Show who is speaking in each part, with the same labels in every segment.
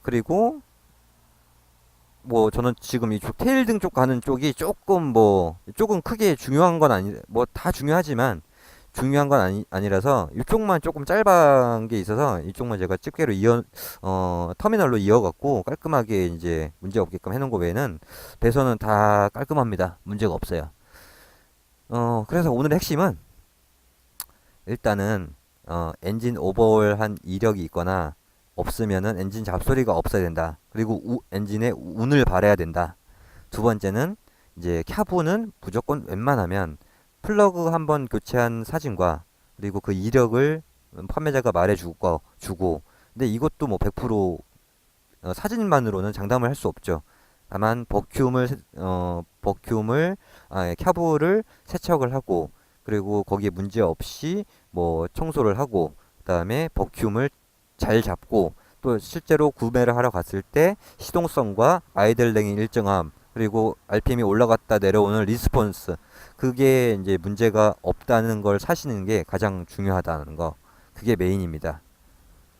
Speaker 1: 그리고 뭐 저는 지금 이쪽 테일 등 쪽 가는 쪽이 조금 크게 중요한 건 아니, 뭐 다 중요하지만 중요한 건 아니라서 이쪽만 조금 짧은 게 있어서 이쪽만 제가 집게로 터미널로 이어갖고 깔끔하게 이제 문제 없게끔 해놓은 거 외에는 배선은 다 깔끔합니다. 문제가 없어요. 그래서 오늘의 핵심은 일단은 엔진 오버홀한 이력이 있거나 없으면은 엔진 잡소리가 없어야 된다. 그리고 엔진에 운을 발해야 된다. 두 번째는 이제 캬브는 무조건 웬만하면 플러그 한번 교체한 사진과 그리고 그 이력을 판매자가 주고 근데 이것도 뭐 100% 사진만으로는 장담을 할 수 없죠. 다만 캬브를 세척을 하고 그리고 거기에 문제 없이 뭐 청소를 하고 그다음에 버큐움을 잘 잡고 또 실제로 구매를 하러 갔을 때 시동성과 아이들링의 일정함 그리고 RPM이 올라갔다 내려오는 리스폰스 그게 이제 문제가 없다는 걸 사시는 게 가장 중요하다는 거 그게 메인입니다.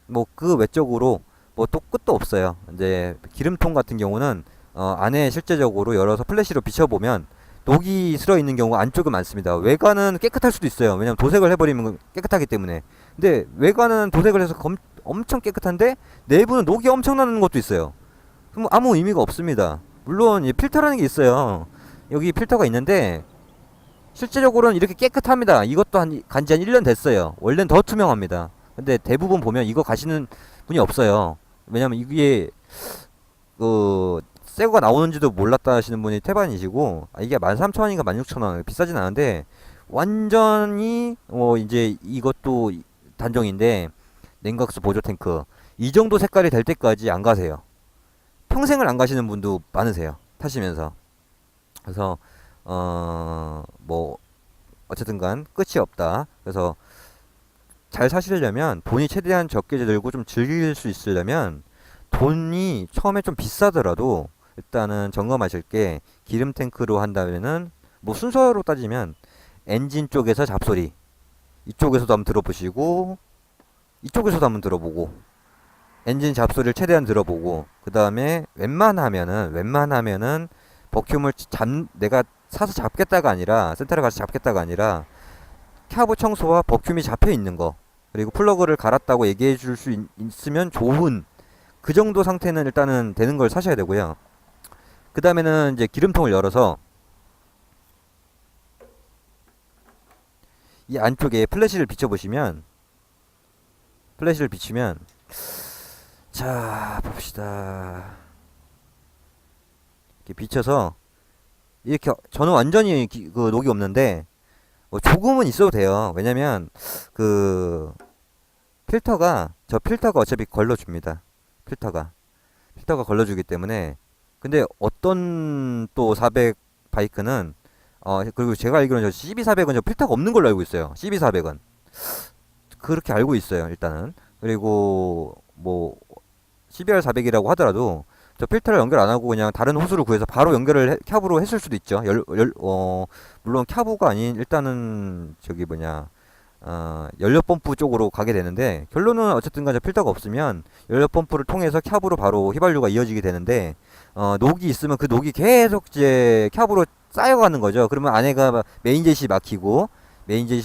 Speaker 1: 뭐 그 외적으로 뭐 또 끝도 없어요. 이제 기름통 같은 경우는 안에 실제적으로 열어서 플래시로 비춰보면 녹이 슬어 있는 경우가 안쪽에 많습니다. 외관은 깨끗할 수도 있어요. 왜냐면 도색을 해버리면 깨끗하기 때문에. 근데 외관은 도색을 해서 엄청 깨끗한데 내부는 녹이 엄청나는 것도 있어요. 그럼 아무 의미가 없습니다. 물론 이 필터라는 게 있어요. 여기 필터가 있는데 실제적으로는 이렇게 깨끗합니다. 이것도 간지 한 1년 됐어요. 원래는 더 투명합니다. 근데 대부분 보면 이거 가시는 분이 없어요. 왜냐면 이게 새거가 나오는지도 몰랐다 하시는 분이 태반이시고 이게 13,000원인가 16,000원 비싸진 않은데 완전히 이제 이것도 단종인데 냉각수 보조 탱크 이 정도 색깔이 될 때까지 안 가세요. 평생을 안 가시는 분도 많으세요. 타시면서. 그래서 뭐 어쨌든간 끝이 없다. 그래서 잘 사시려면 돈이 최대한 적게 들고 좀 즐길 수 있으려면 돈이 처음에 좀 비싸더라도 일단은 점검하실 게 기름 탱크로 한다면은 뭐 순서로 따지면 엔진 쪽에서 잡소리 이쪽에서도 한번 들어보시고 이쪽에서도 한번 들어보고 엔진 잡소리를 최대한 들어보고 그 다음에 웬만하면은 버큐움을 내가 사서 잡겠다가 아니라 센터를 가서 잡겠다가 아니라 캬브 청소와 버큐움이 잡혀 있는 거 그리고 플러그를 갈았다고 얘기해 줄 수 있으면 좋은 그 정도 상태는 일단은 되는 걸 사셔야 되고요. 그 다음에는 이제 기름통을 열어서 이 안쪽에 플래시를 비춰보시면 플래시를 비추면 자 봅시다. 이렇게 비춰서 이렇게 저는 완전히 그 녹이 없는데 뭐 조금은 있어도 돼요. 왜냐면 그 필터가 어차피 걸러줍니다. 필터가 걸러주기 때문에 근데 어떤 또 400 바이크는 그리고 제가 알기로는 저 CB400은 저 필터가 없는 걸로 알고 있어요. CB400은 그렇게 알고 있어요. 일단은 그리고 뭐 CBR400이라고 하더라도 저 필터를 연결 안 하고 그냥 다른 호스를 구해서 바로 캡으로 했을 수도 있죠. 물론 캡브가 아닌 일단은 저기 뭐냐 연료 펌프 쪽으로 가게 되는데 결론은 어쨌든 간에 필터가 없으면 연료 펌프를 통해서 캡으로 바로 휘발유가 이어지게 되는데 녹이 있으면 그 녹이 계속 이제 캡으로 쌓여가는 거죠. 그러면 안에가 메인젯이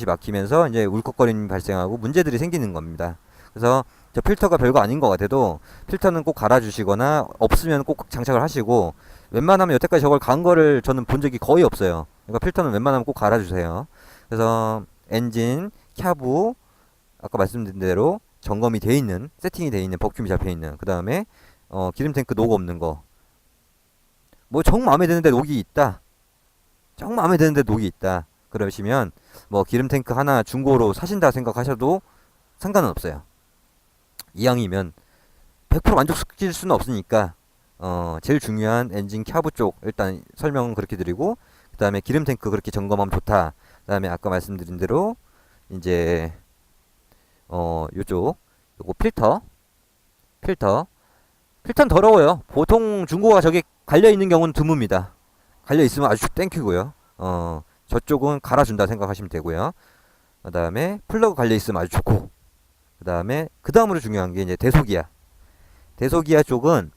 Speaker 1: 막히면서 이제 울컥거림이 발생하고 문제들이 생기는 겁니다. 그래서 저 필터가 별거 아닌 것 같아도 필터는 꼭 갈아주시거나 없으면 꼭 장착을 하시고 웬만하면 여태까지 저걸 간 거를 저는 본 적이 거의 없어요. 그러니까 필터는 웬만하면 꼭 갈아주세요. 그래서 엔진, 캬브 아까 말씀드린 대로 점검이 돼 있는 세팅이 돼 있는 버큐움이 잡혀 있는 그 다음에 기름 탱크 녹 없는 거 뭐 정 마음에 드는데 녹이 있다. 정 마음에 드는데 녹이 있다. 그러시면 뭐 기름 탱크 하나 중고로 사신다 생각하셔도 상관은 없어요. 이왕이면 100% 만족시킬 수는 없으니까 제일 중요한 엔진 캬브 쪽 일단 설명은 그렇게 드리고 그 다음에 기름 탱크 그렇게 점검하면 좋다. 그 다음에 아까 말씀드린 대로 이제 요거 필터는 더러워요. 보통 중고가 저게 갈려 있는 경우는 드뭅니다. 갈려 있으면 아주 땡큐고요. 저쪽은 갈아준다 생각하시면 되고요. 그 다음에 플러그 갈려 있으면 아주 좋고 그 다음으로 중요한 게 이제 대속이야. 대소기아 쪽은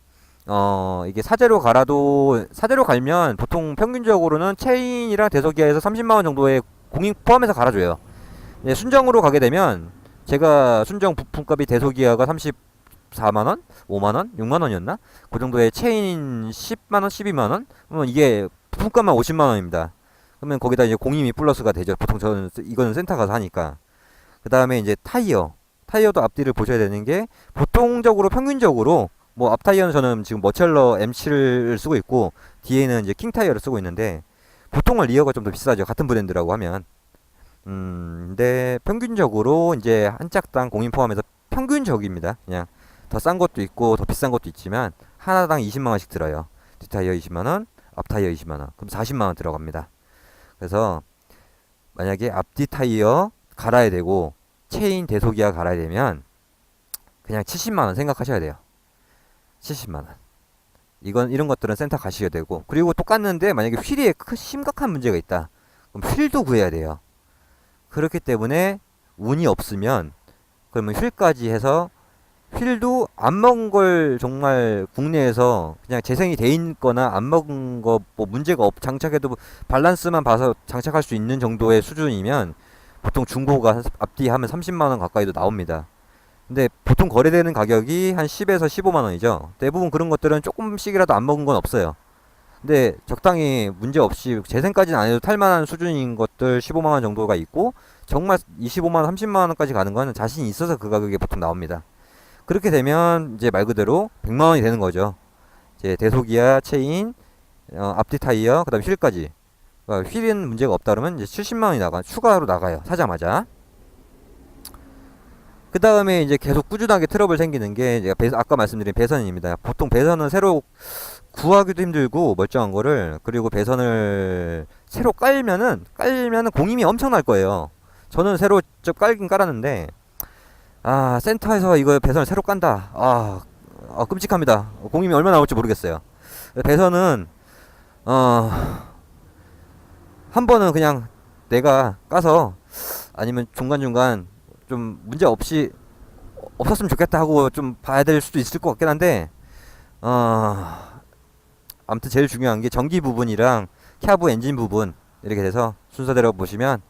Speaker 1: 이게 사제로 갈면 보통 평균적으로는 체인이랑 대소기아에서 30만 원 정도의 공인 포함해서 갈아줘요. 예, 순정으로 가게 되면 제가 순정 부품값이 대소기아가 34만 원, 5만 원, 6만 원이었나? 그 정도의 체인 10만 원, 12만 원? 그러면 이게 부품값만 50만 원입니다. 그러면 거기다 이제 공임이 플러스가 되죠. 보통 저는 이거는 센터 가서 하니까. 그 다음에 이제 타이어도 앞뒤를 보셔야 되는 게 보통적으로 평균적으로 뭐 앞 타이어는 저는 지금 머첼러 M7을 쓰고 있고 뒤에는 이제 킹 타이어를 쓰고 있는데 보통은 리어가 좀 더 비싸죠. 같은 브랜드라고 하면. 근데 평균적으로 이제 한 짝당 공인 포함해서 평균적입니다. 그냥 더 싼 것도 있고 더 비싼 것도 있지만 하나당 20만 원씩 들어요. 뒷타이어 20만 원, 앞타이어 20만 원. 그럼 40만 원 들어갑니다. 그래서 만약에 앞뒤 타이어 갈아야 되고 체인 대소기아 갈아야 되면 그냥 70만 원 생각하셔야 돼요. 70만 원. 이런 것들은 센터 가셔야 되고 그리고 똑같는데 만약에 휠에 심각한 문제가 있다. 그럼 휠도 구해야 돼요. 그렇기 때문에 운이 없으면 그러면 휠까지 해서 휠도 안 먹은 걸 정말 국내에서 그냥 재생이 돼 있거나 안 먹은 거 뭐 문제가 장착해도 밸런스만 봐서 장착할 수 있는 정도의 수준이면 보통 중고가 앞뒤 하면 30만 원 가까이도 나옵니다. 근데 보통 거래되는 가격이 한 10에서 15만 원이죠. 대부분 그런 것들은 조금씩이라도 안 먹은 건 없어요. 근데 적당히 문제 없이 재생까지는 안 해도 탈만한 수준인 것들 15만 원 정도가 있고 정말 25만 원, 30만 원까지 가는 거는 자신이 있어서 그 가격에 보통 나옵니다. 그렇게 되면 이제 말 그대로 100만 원이 되는 거죠. 이제 대소기아, 체인, 앞뒤 타이어, 그다음에 휠까지. 그러니까 휠은 문제가 없다 그러면 이제 70만 원이 추가로 나가요. 사자마자. 그 다음에 이제 계속 꾸준하게 트러블 생기는 게 제가 아까 말씀드린 배선입니다. 보통 배선은 새로 구하기도 힘들고 멀쩡한 거를 그리고 배선을 새로 깔면은 공임이 엄청 날 거예요. 저는 새로 좀 깔긴 깔았는데 센터에서 이거 배선을 새로 깐다. 끔찍합니다. 공임이 얼마나 나올지 모르겠어요. 배선은 한 번은 그냥 내가 까서 아니면 중간중간 좀 문제 없이 없었으면 좋겠다 하고 좀 봐야 될 수도 있을 것 같긴 한데 아무튼 제일 중요한 게 전기 부분이랑 캬브 엔진 부분 이렇게 돼서 순서대로 보시면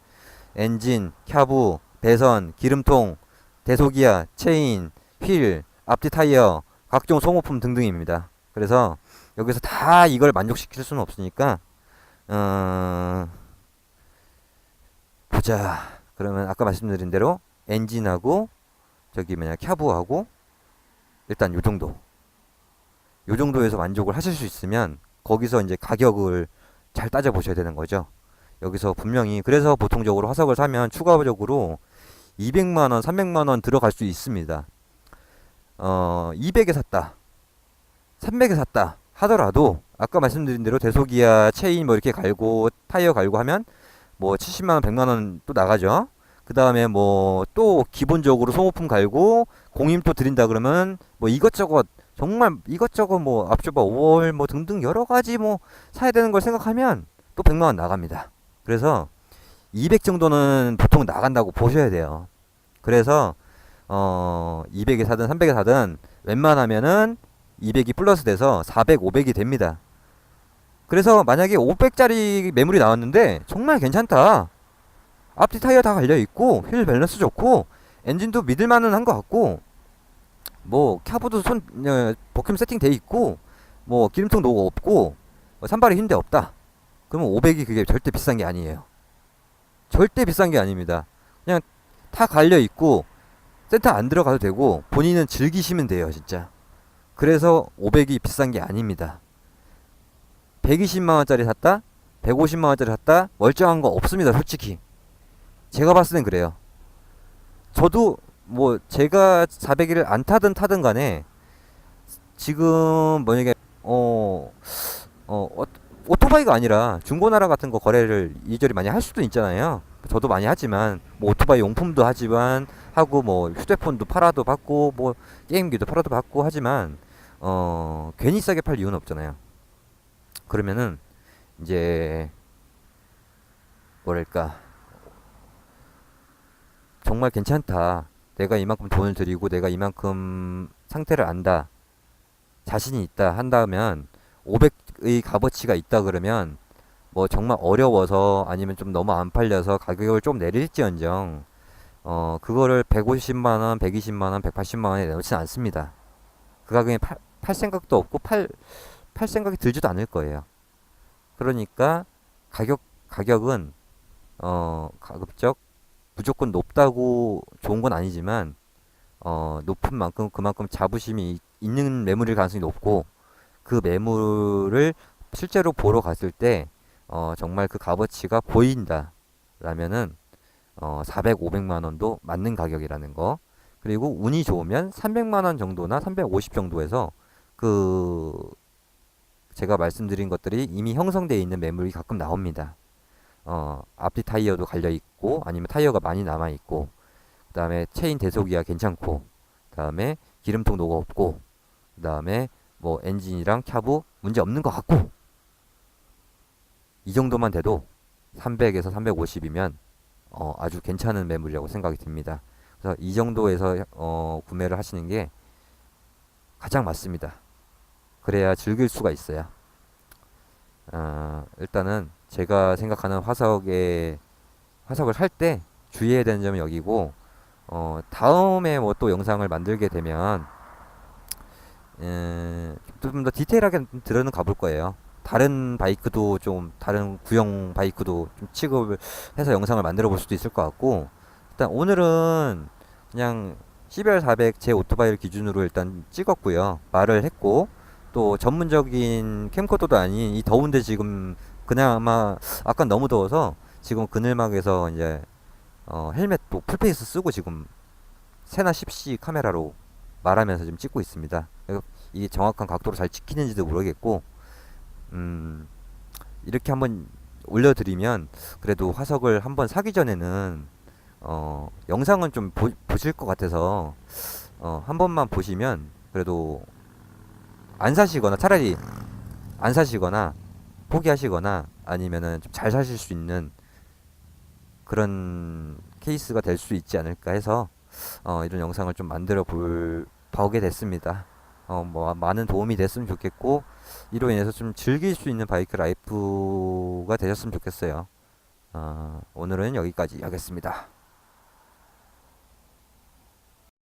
Speaker 1: 엔진, 캬브, 배선, 기름통, 대소기아, 체인, 휠, 앞뒤 타이어, 각종 소모품 등등입니다. 그래서 여기서 다 이걸 만족시킬 수는 없으니까 보자. 그러면 아까 말씀드린 대로 엔진하고 저기 캬브하고 일단 요 정도에서 만족을 하실 수 있으면 거기서 이제 가격을 잘 따져 보셔야 되는 거죠. 여기서 분명히 그래서 보통적으로 화석을 사면 추가적으로 200만 원, 300만 원 들어갈 수 있습니다. 200에 샀다, 300에 샀다 하더라도 아까 말씀드린 대로 대소기아 체인 뭐 이렇게 갈고 타이어 갈고 하면 뭐 70만 원, 100만 원 또 나가죠. 그 다음에 뭐 또 기본적으로 소모품 갈고 공임 또 드린다 그러면 뭐 이것저것 정말 이것저것 뭐 앞주바 5월 뭐 등등 여러 가지 뭐 사야 되는 걸 생각하면 또 100만 원 나갑니다. 그래서 200 정도는 보통 나간다고 보셔야 돼요. 그래서 200에 사든 300에 사든 웬만하면은 200이 플러스 돼서 400, 500이 됩니다. 그래서 만약에 500짜리 매물이 나왔는데 정말 괜찮다. 앞뒤 타이어 다 갈려있고 휠 밸런스 좋고 엔진도 믿을만은 한 것 같고 뭐 캬브도 버큐um 세팅 돼 있고 뭐 기름통 노고 없고 산발이 흰데 없다. 그러면 500이 그게 절대 비싼 게 아니에요. 절대 비싼 게 아닙니다. 그냥 다 갈려 있고 센터 안 들어가도 되고 본인은 즐기시면 돼요, 진짜. 그래서 500이 비싼 게 아닙니다. 120만 원짜리 샀다, 150만 원짜리 샀다, 멀쩡한 거 없습니다, 솔직히. 제가 봤을 땐 그래요. 저도 뭐 제가 400을 안 타든 간에 지금 만약에 오토바이가 아니라 중고나라 같은 거 거래를 이리저리 많이 할 수도 있잖아요. 저도 많이 하지만 뭐 오토바이 용품도 하지만 하고 뭐 휴대폰도 팔아도 받고 뭐 게임기도 팔아도 받고 하지만 괜히 싸게 팔 이유는 없잖아요. 그러면은 이제 뭐랄까 정말 괜찮다. 내가 이만큼 돈을 들이고 내가 이만큼 상태를 안다. 자신이 있다 한다면 500의 값어치가 있다 그러면 뭐 정말 어려워서 아니면 좀 너무 안 팔려서 가격을 좀 내릴지언정 그거를 150만 원, 120만 원, 180만 원에 내놓지는 않습니다. 그 가격에 팔 생각도 없고 팔 생각이 들지도 않을 거예요. 그러니까 가격은 가급적 무조건 높다고 좋은 건 아니지만 높은 만큼 그만큼 자부심이 있는 매물일 가능성이 높고 그 매물을 실제로 보러 갔을 때 정말 그 값어치가 보인다 라면은 400, 500만 원도 맞는 가격이라는 거. 그리고 운이 좋으면 300만 원 정도나 350 정도에서 그 제가 말씀드린 것들이 이미 형성되어 있는 매물이 가끔 나옵니다. 앞뒤 타이어도 갈려 있고 아니면 타이어가 많이 남아 있고 그다음에 체인 대속이야 괜찮고 그다음에 기름통 노고 없고 그다음에 뭐 엔진이랑 캬브 문제 없는 것 같고 이 정도만 돼도 300에서 350이면 아주 괜찮은 매물이라고 생각이 듭니다. 그래서 이 정도에서 구매를 하시는 게 가장 맞습니다. 그래야 즐길 수가 있어요. 일단은 제가 생각하는 화석을 살 때 주의해야 되는 점은 여기고 다음에 뭐 또 영상을 만들게 되면 좀 더 디테일하게 들어는 가볼 거예요. 다른 바이크도 좀 다른 구형 바이크도 좀 취급을 해서 영상을 만들어 볼 수도 있을 것 같고 일단 오늘은 그냥 CBR400 제 오토바이를 기준으로 일단 찍었고요. 말을 했고 또 전문적인 캠코더도 아닌 이 더운데 지금 그나마 아까 너무 더워서 지금 그늘막에서 이제 헬멧도 풀페이스 쓰고 지금 세나 10C 카메라로 말하면서 지금 찍고 있습니다. 이게 정확한 각도로 잘 찍히는지도 모르겠고 이렇게 한번 올려드리면 그래도 화석을 한번 사기 전에는 영상은 좀 보실 것 같아서 한 번만 보시면 그래도 안 사시거나 차라리 안 사시거나 포기하시거나 아니면은 좀 잘 사실 수 있는 그런 케이스가 될 수 있지 않을까 해서 이런 영상을 좀 보게 됐습니다. 뭐 많은 도움이 됐으면 좋겠고 이로 인해서 좀 즐길 수 있는 바이크 라이프가 되셨으면 좋겠어요. 오늘은 여기까지 하겠습니다.